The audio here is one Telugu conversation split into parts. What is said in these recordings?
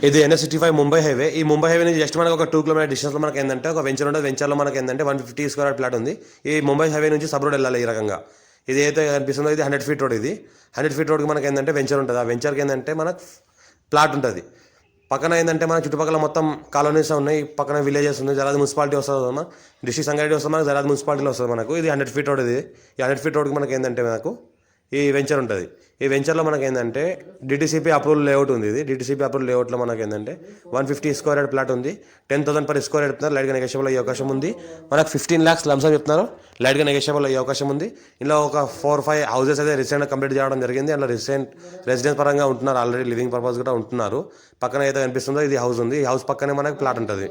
ఇది NH65 ముంబై హైవే. ఈ ముంబై హైవే నుంచి జస్ట్ మనకు ఒక 2 కిలోమీటర్ డిస్టెన్స్లో మనకి ఏంటంటే ఒక వెంచర్ ఉంటుంది. వెంచర్లో మనకి ఏంటంటే 150 స్క్వేర్ ప్లాట్ ఉంది. ఈ ముంబై హైవే నుంచి సబ్ రోడ్ వెళ్ళాలి ఈ రకంగా. ఇది అయితే కనిపిస్తుందో ఇది 100 ఫీట్ రోడ్. ఇది 100 ఫీట్ రోడ్కి మనకి ఏంటంటే వెంచర్ ఉంటుంది. ఆ వెంచర్కి ఏంటంటే మనకు ప్లాట్ ఉంటుంది. పక్కన ఏంటంటే మన చుట్టుపక్కల మొత్తం కాలనీస్ ఉన్నాయి. పక్కన విలేజెస్ ఉన్నాయి. జరాద్ మున్సిపాలిటీ వస్తుంది. మన డిస్ట్రిక్ట్ సంగారెడ్డి వస్తుంది. మనకు జరాద్ మున్సిపాలిటీలో వస్తుంది మనకు. ఇది 100 ఫీట్ రోడ్. ఇది ఈ 100 ఫీట్ రోడ్కి మనకి ఏంటంటే మనకు ఈ వెంచర్ ఉంటుంది. ఈ వెంచర్లో మనకి ఏంటంటే డిటీసీపీ అప్రూవల్ లేఅవుట్ ఉంది. ఇది డిటీసీపీ అప్రూవల్ లేఅవుట్లో మనకి ఏంటంటే 150 స్క్వేర్ యార్డ్ ప్లాట్ ఉంది. 10,000 per స్క్వేర్ యార్డ్ చెప్తున్నారు. లైట్గా నెగోషియబుల్ అయ్యే అవకాశం ఉంది. మనకు 15 lakhs లంసం చెప్తున్నారు. లైట్గా నెగోషియబుల్ అయ్యే అవకాశం ఉంది. ఇందులో ఒక 4-5 హౌసెస్ అయితే రీసెంట్గా కంప్లీట్ చేయడం జరిగింది. అందులో రెసిడెన్స్ పరంగా ఉంటున్నారు. ఆల్రెడీ లివింగ్ పర్పస్ కూడా ఉంటున్నారు. పక్కన అయితే కనిపిస్తుందో ఇది హౌస్ ఉంది. ఈ హౌస్ పక్కనే మనకు ప్లాట్ ఉంటుంది.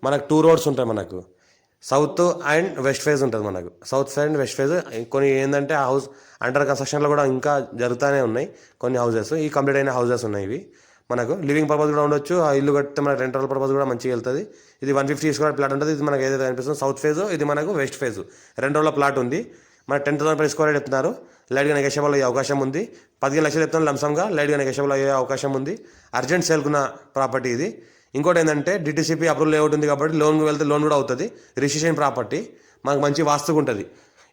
మనకు 2 roads ఉంటాయి. మనకు సౌత్ అండ్ వెస్ట్ ఫేజ్ ఉంటుంది. మనకు సౌత్ అండ్ వెస్ట్ ఫేజ్ కొన్ని ఏంటంటే ఆ హౌస్ అండర్ కన్స్ట్రక్షన్లో కూడా ఇంకా జరుగుతూనే ఉన్నాయి. కొన్ని హౌసెస్ ఈ కంప్లీట్ అయిన హౌసెస్ ఉన్నాయి. ఇవి మనకు లివింగ్ పర్పస్ కూడా ఉండొచ్చు. ఆ ఇల్లు కడితే మనకు రెంటల్ పర్పస్ కూడా మంచిగా వెళ్తుంది. ఇది 150 స్క్వేర్ ప్లాట్ ఉంటుంది. ఇది మనకు ఏదైతే కనిపిస్తుందో సౌత్ ఫేజ్, ఇది మనకు వెస్ట్ ఫేజ్. 2 rows ప్లాట్ ఉంది. మనకు 10,000 per స్క్వేర్ చెప్తున్నారు. లైట్గా నెగోషియబుల్ అయ్యే అవకాశం ఉంది. 15 లక్షలు చెప్తున్నారు లంసంగా. లైట్గా నెగోషియబుల్ అయ్యే అవకాశం ఉంది. అర్జెంట్ సేల్కున్న ప్రాపర్టీ ఇది. ఇంకోటి ఏంటంటే డిటీసీపీ అప్రూవల్ లేఅవుట్ ఉంది కాబట్టి లోన్ వెళ్తే లోన్ కూడా అవుతుంది. రిజిస్ట్రేషన్ ప్రాపర్టీ మనకు మంచి వాస్తుగా ఉంటుంది.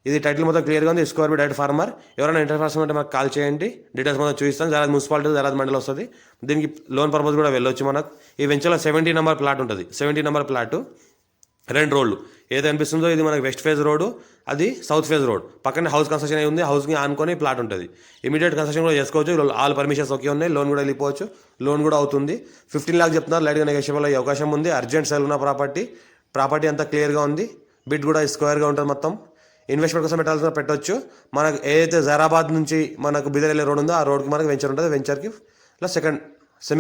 ఇది టైటిల్ మొత్తం క్లియర్గా ఉంది. Square direct farmer. ఎవరైనా ఇంట్రెస్ట్ ఉంటే మాకు కాల్ చేయండి. డీటెయిల్స్ మొత్తం చూపిస్తాను. జరాద్ మున్సిపాలిటీ, జరాద్ మండలి వస్తుంది. దీనికి లోన్ పర్పస్ కూడా వెళ్ళొచ్చు. మనకు ఈ వెంచర్లో 70 నెంబర్ ప్లాట్ ఉంటుంది. 70 నెంబర్ ప్లాట్ 2 roads. ఏది అనిపిస్తుందో ఇది మనకి వెస్ట్ ఫేజ్ రోడ్, అది సౌత్ ఫేజ్ రోడ్. పక్కనే హౌస్ కన్స్ట్రక్షన్ అయి ఉంది. హౌస్కి ఆనుకొని ప్లాట్ ఉంటుంది. ఇమీడియట్ కన్స్ట్రక్షన్ కూడా చేసుకోవచ్చు. ఆల్ పర్మిషన్స్ ఓకే ఉన్నాయి. లోన్ కూడా వెళ్ళిపోవచ్చు. లోన్ కూడా అవుతుంది. 15 lakhs చెప్తున్నారు. లైట్గా నెగోషియబుల్ అయ్యే అవకాశం ఉంది. అర్జెంట్ సేల్ ఉన్న ప్రాపర్టీ అంతా క్లియర్గా ఉంది. బిడ్ కూడా స్క్వేర్గా ఉంటుంది. మొత్తం ఇన్వెస్ట్మెంట్ కోసం పెట్టవచ్చు. మనకు ఏదైతే జైరాబాద్ నుంచి మనకు బిదర్ వెళ్ళే రోడ్ ఉందో ఆ రోడ్కి మనకు వెంచర్ ఉంటుంది. వెంచర్కి ప్లస్ సెకండ్ సెమీ